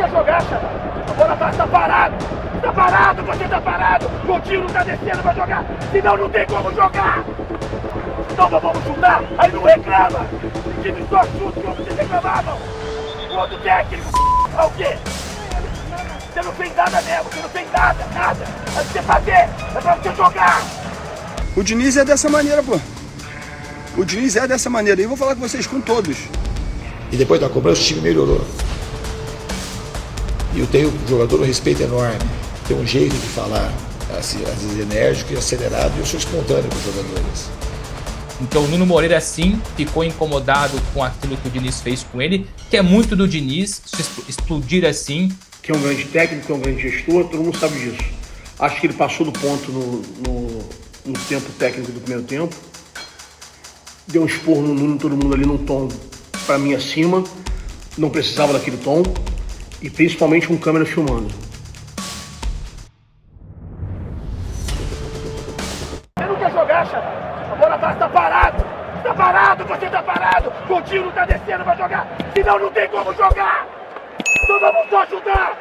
quer jogar, cara. A bola tá parado. Tá parado, você tá parado. O tiro não tá descendo pra jogar. Senão não tem como jogar. Então vamos chutar. Aí não reclama. O time só chuta como vocês reclamavam. O outro técnico. É o quê? Você não fez nada mesmo. Você não fez nada. Nada. É pra você fazer. É pra você jogar. O Diniz é dessa maneira, pô. O Diniz é dessa maneira. E eu vou falar com vocês, com todos. E depois da cobrança o time melhorou. E eu tenho um jogador um respeito enorme. Tem um jeito de falar, assim, às vezes enérgico e acelerado, e eu sou espontâneo com os jogadores. Então o Nuno Moreira sim ficou incomodado com aquilo que o Diniz fez com ele, que é muito do Diniz, explodir assim. Que é um grande técnico, que é um grande gestor, todo mundo sabe disso. Acho que ele passou do ponto no tempo técnico do primeiro tempo. Deu um esporro no Nuno, todo mundo ali num tom, para mim, acima. Não precisava daquele tom. E principalmente com câmera filmando. Você não quer jogar, cara. A bola tá parado. Tá parado, você tá parado. O tiro não tá descendo pra jogar. Senão não tem como jogar. Então vamos só chutar.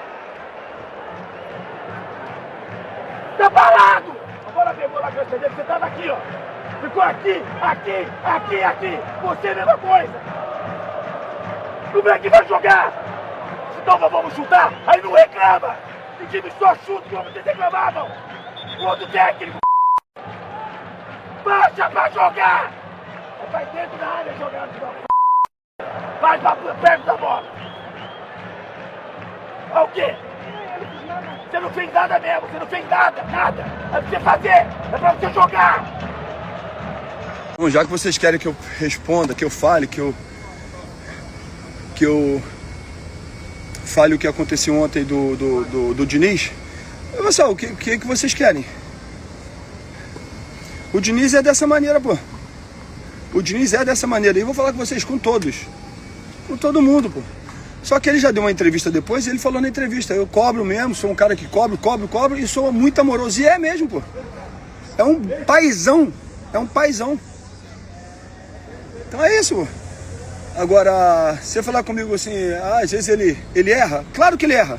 Tá parado. A bola pegou na cancha dele, você tava aqui, ó. Ficou aqui. Você é a mesma coisa. Como é que vai jogar? Então vamos chutar, aí não reclama. O time só chuta como vocês reclamavam. O outro técnico. Baixa pra jogar. Vai dentro da área jogando. Vai pra perto da bola. É o quê? Você não fez nada mesmo, você não fez nada. Nada. É pra você fazer, é pra você jogar. Bom, já que vocês querem que eu responda, que eu fale, que eu fale o que aconteceu ontem do Diniz, pessoal, o que vocês querem? O Diniz é dessa maneira, pô. O Diniz é dessa maneira. E eu vou falar com vocês, com todos. Com todo mundo, pô. Só que ele já deu uma entrevista depois e ele falou na entrevista: eu cobro mesmo, sou um cara que cobro e sou muito amoroso. E é mesmo, pô. É um paizão. É um paizão. Então é isso, pô. Agora, você falar comigo assim, às vezes ele erra, claro que ele erra.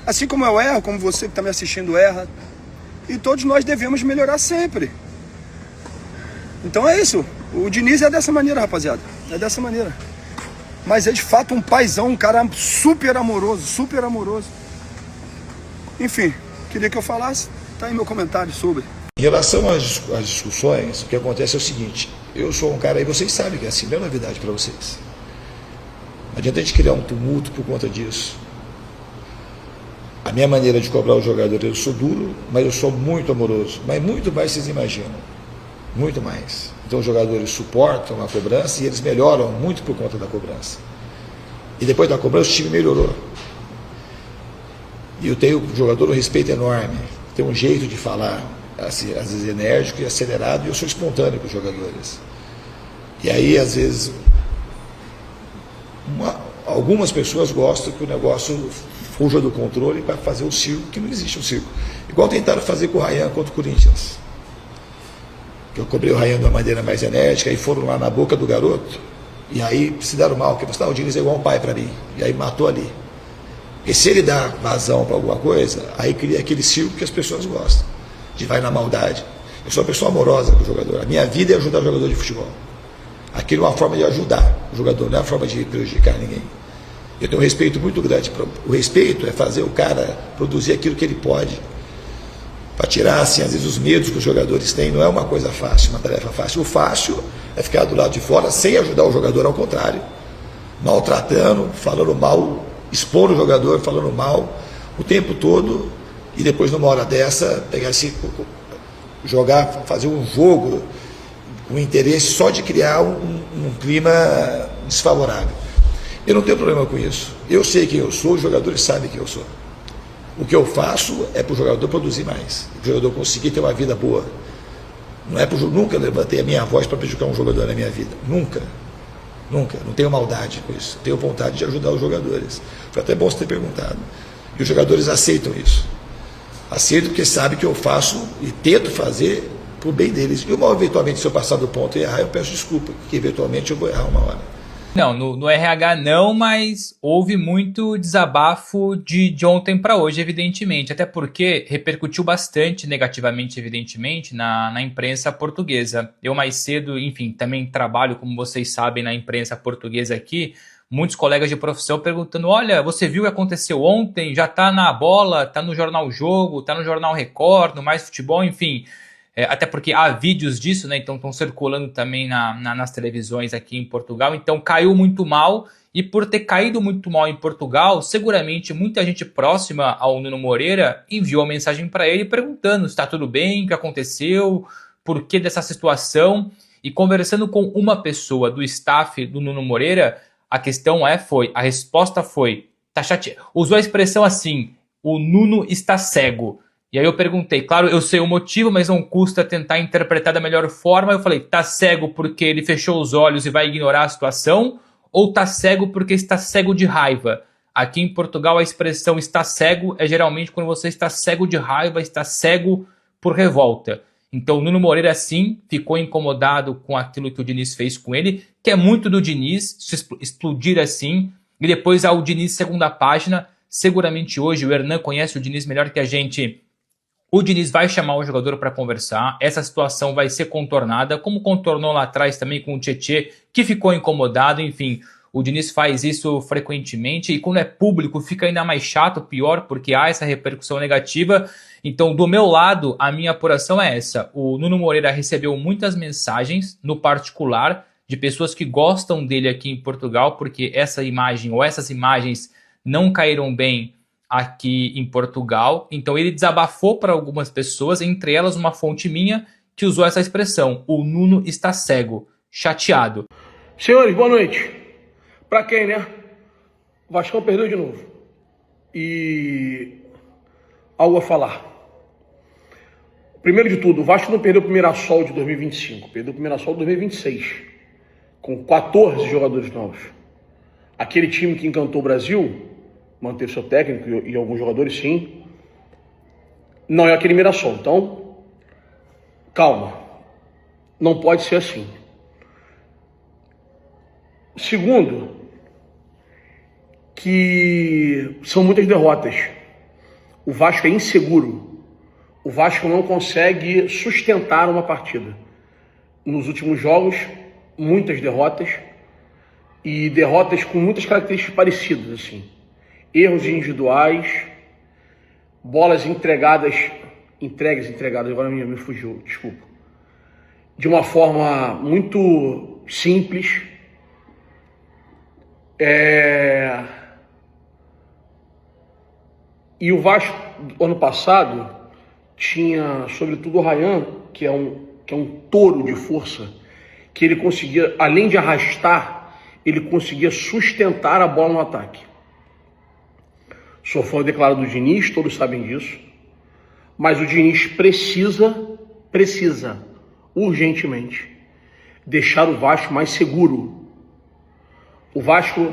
Assim como eu erro, como você que está me assistindo erra. E todos nós devemos melhorar sempre. Então é isso. O Diniz é dessa maneira, rapaziada. É dessa maneira. Mas é de fato um paizão, um cara super amoroso, super amoroso. Enfim, queria que eu falasse, tá aí meu comentário sobre. Em relação às discussões, o que acontece é o seguinte: eu sou um cara, e vocês sabem que é assim, não é novidade para vocês. Não adianta a gente criar um tumulto por conta disso. A minha maneira de cobrar os jogadores, eu sou duro, mas eu sou muito amoroso. Mas muito mais vocês imaginam. Muito mais. Então os jogadores suportam a cobrança e eles melhoram muito por conta da cobrança. E depois da cobrança o time melhorou. E eu tenho um jogador um respeito enorme. Tem um jeito de falar, assim, às vezes enérgico e acelerado, e eu sou espontâneo com os jogadores. E aí, às vezes, algumas pessoas gostam que o negócio fuja do controle para fazer o circo, que não existe um circo. Igual tentaram fazer com o Ryan contra o Corinthians. Que eu cobrei o Ryan de uma maneira mais enérgica, aí foram lá na boca do garoto, e aí se deram mal, porque o Diniz é igual um pai para mim, e aí matou ali. E se ele dá vazão para alguma coisa, aí cria aquele circo que as pessoas gostam, de vai na maldade. Eu sou uma pessoa amorosa com o jogador. A minha vida é ajudar o jogador de futebol. Aquilo é uma forma de ajudar o jogador, não é uma forma de prejudicar ninguém. Eu tenho um respeito muito grande. O respeito é fazer o cara produzir aquilo que ele pode. Para tirar, assim, às vezes, os medos que os jogadores têm. Não é uma coisa fácil, uma tarefa fácil. O fácil é ficar do lado de fora sem ajudar o jogador, ao contrário. Maltratando, falando mal, expor o jogador, falando mal o tempo todo. E depois, numa hora dessa, pegar esse, jogar, fazer um jogo, um interesse só de criar um clima desfavorável. Eu não tenho problema com isso. Eu sei quem eu sou, os jogadores sabem quem eu sou. O que eu faço é para o jogador produzir mais, para o jogador conseguir ter uma vida boa. Não é nunca levantei a minha voz para prejudicar um jogador na minha vida. Nunca. Nunca. Não tenho maldade com isso. Tenho vontade de ajudar os jogadores. Foi até bom você ter perguntado. E os jogadores aceitam isso. Aceitam porque sabem que eu faço e tento fazer por bem deles. E eventualmente, se eu passar do ponto e errar, eu peço desculpa, que eventualmente eu vou errar uma hora. Não, no RH não, mas houve muito desabafo de ontem para hoje, evidentemente. Até porque repercutiu bastante negativamente, evidentemente, na imprensa portuguesa. Eu mais cedo, enfim, também trabalho, como vocês sabem, na imprensa portuguesa aqui. Muitos colegas de profissão perguntando, olha, você viu o que aconteceu ontem? Já tá na bola, tá no Jornal Jogo, tá no Jornal Record, no Mais Futebol, enfim... até porque há vídeos disso, né? Então estão circulando também nas televisões aqui em Portugal. Então caiu muito mal. E por ter caído muito mal em Portugal, seguramente muita gente próxima ao Nuno Moreira enviou uma mensagem para ele perguntando se está tudo bem, o que aconteceu, por que dessa situação. E conversando com uma pessoa do staff do Nuno Moreira, a resposta foi, tá chateado. Usou a expressão assim, o Nuno está cego. E aí eu perguntei, claro, eu sei o motivo, mas não custa tentar interpretar da melhor forma. Eu falei, tá cego porque ele fechou os olhos e vai ignorar a situação? Ou tá cego porque está cego de raiva? Aqui em Portugal a expressão está cego é geralmente quando você está cego de raiva, está cego por revolta. Então o Nuno Moreira sim ficou incomodado com aquilo que o Diniz fez com ele, que é muito do Diniz, se explodir assim. E depois há o Diniz segunda página. Seguramente hoje o Hernan conhece o Diniz melhor que a gente. O Diniz vai chamar o jogador para conversar, essa situação vai ser contornada, como contornou lá atrás também com o Tietê, que ficou incomodado, enfim, o Diniz faz isso frequentemente e quando é público fica ainda mais chato, pior, porque há essa repercussão negativa. Então, do meu lado, a minha apuração é essa, o Nuno Moreira recebeu muitas mensagens, no particular, de pessoas que gostam dele aqui em Portugal, porque essa imagem ou essas imagens não caíram bem aqui em Portugal, então ele desabafou para algumas pessoas, entre elas uma fonte minha que usou essa expressão, o Nuno está cego, chateado. Senhores, boa noite. Pra quem, né? O Vascão perdeu de novo. E algo a falar. Primeiro de tudo, o Vasco não perdeu pro Mirassol de 2025, perdeu pro Mirassol de 2026, com 14 jogadores novos. Aquele time que encantou o Brasil, manteve seu técnico e alguns jogadores sim, não é aquele Mirassol. Então, calma, não pode ser assim. Segundo, que são muitas derrotas. O Vasco é inseguro. O Vasco não consegue sustentar uma partida. Nos últimos jogos, muitas derrotas e derrotas com muitas características parecidas, assim. Erros individuais, bolas entregues, agora me fugiu, desculpa. De uma forma muito simples. E o Vasco, ano passado, tinha, sobretudo, o Ryan, que é um touro de força, que ele conseguia, além de arrastar, ele conseguia sustentar a bola no ataque. Sou fã declarado do Diniz, todos sabem disso, mas o Diniz precisa, urgentemente, deixar o Vasco mais seguro. O Vasco,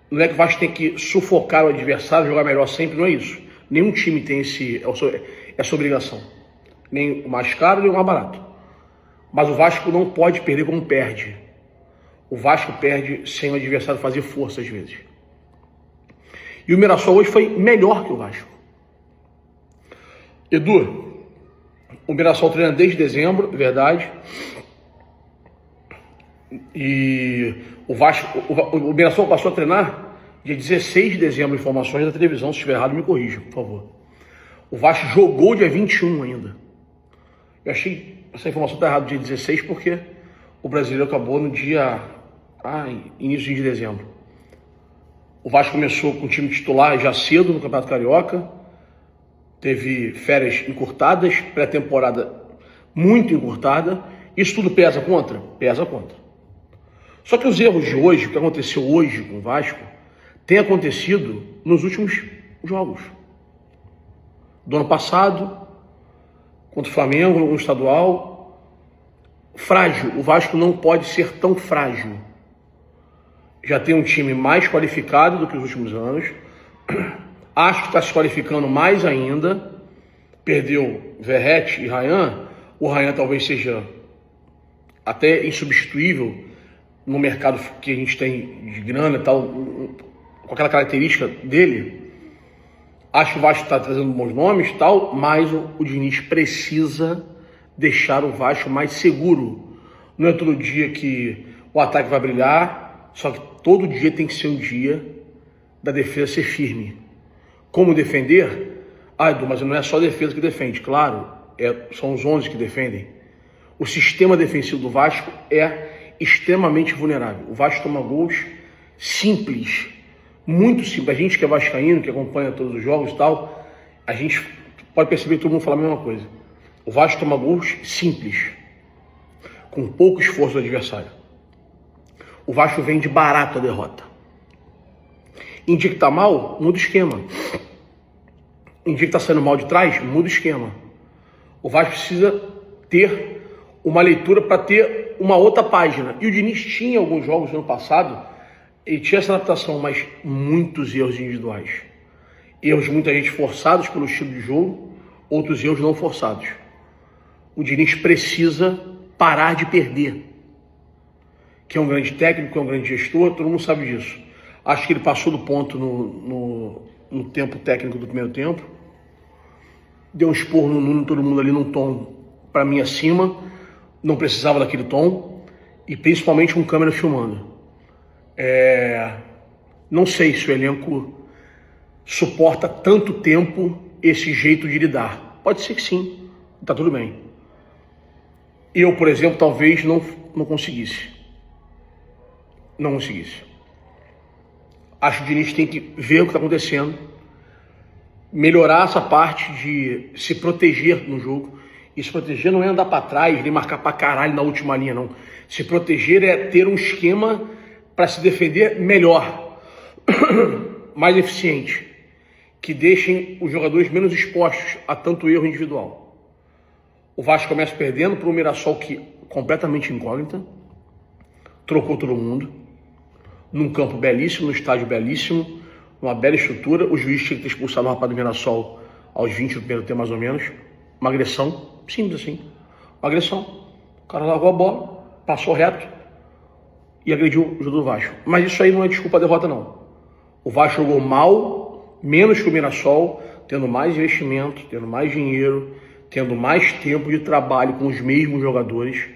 não é que o Vasco tem que sufocar o adversário, jogar melhor sempre, não é isso. Nenhum time tem essa obrigação. Nem o mais caro, nem o mais barato. Mas o Vasco não pode perder como perde. O Vasco perde sem o adversário fazer força às vezes. E o Mirassol hoje foi melhor que o Vasco. Edu, o Mirassol treina desde dezembro, é verdade. E o Mirassol passou a treinar dia 16 de dezembro, informações da televisão, se estiver errado me corrija, por favor. O Vasco jogou dia 21 ainda. Eu achei essa informação está errada dia 16 porque o brasileiro acabou no dia início de dezembro. O Vasco começou com o time titular já cedo no Campeonato Carioca, teve férias encurtadas, pré-temporada muito encurtada. Isso tudo pesa contra? Pesa contra. Só que os erros de hoje, o que aconteceu hoje com o Vasco, tem acontecido nos últimos jogos. Do ano passado, contra o Flamengo, no estadual. Frágil. O Vasco não pode ser tão frágil. Já tem um time mais qualificado do que os últimos anos. Acho que está se qualificando mais ainda. Perdeu Verratti e Ryan. O Ryan talvez seja até insubstituível no mercado que a gente tem de grana e tal, com aquela característica dele, acho que o Vasco está trazendo bons nomes e tal, mas o Diniz precisa deixar o Vasco mais seguro. Não é todo dia que o ataque vai brilhar, só que todo dia tem que ser um dia da defesa ser firme. Como defender? Edu, mas não é só a defesa que defende. Claro, são os 11 que defendem. O sistema defensivo do Vasco é extremamente vulnerável. O Vasco toma gols simples, muito simples. A gente que é vascaíno, que acompanha todos os jogos e tal, a gente pode perceber que todo mundo fala a mesma coisa. O Vasco toma gols simples, com pouco esforço do adversário. O Vasco vem de barato a derrota. Em dia que tá mal, muda o esquema. Em dia que tá saindo mal de trás, muda o esquema. O Vasco precisa ter uma leitura para ter uma outra página. E o Diniz tinha alguns jogos no ano passado, ele tinha essa adaptação, mas muitos erros individuais. Erros de muita gente forçados pelo estilo de jogo, outros erros não forçados. O Diniz precisa parar de perder. Que é um grande técnico, que é um grande gestor, todo mundo sabe disso. Acho que ele passou do ponto no tempo técnico do primeiro tempo. Deu um esporro no Nuno, todo mundo ali num tom, para mim, acima. Não precisava daquele tom. E principalmente com câmera filmando. Não sei se o elenco suporta tanto tempo esse jeito de lidar. Pode ser que sim, tá tudo bem. Eu, por exemplo, talvez não conseguisse. Não conseguisse. Acho que o Diniz tem que ver o que está acontecendo, melhorar essa parte de se proteger no jogo. E se proteger não é andar para trás, nem marcar para caralho na última linha, não. Se proteger é ter um esquema para se defender melhor, mais eficiente, que deixem os jogadores menos expostos a tanto erro individual. O Vasco começa perdendo para o Mirassol, que completamente incógnita, trocou todo mundo, num campo belíssimo, num estádio belíssimo, numa bela estrutura. O juiz tinha que ter expulsado o rapaz do Mirassol aos 20 do primeiro tempo, mais ou menos. Uma agressão, simples assim, uma agressão. O cara largou a bola, passou reto e agrediu o jogador do Vasco. Mas isso aí não é desculpa a derrota, não. O Vasco jogou mal, menos que o Mirassol, tendo mais investimento, tendo mais dinheiro, tendo mais tempo de trabalho com os mesmos jogadores.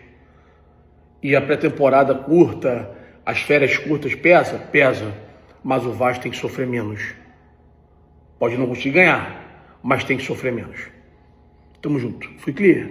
E a pré-temporada curta, as férias curtas, pesa. Mas o Vasco tem que sofrer menos. Pode não conseguir ganhar, mas tem que sofrer menos. Tamo junto. Fui clear?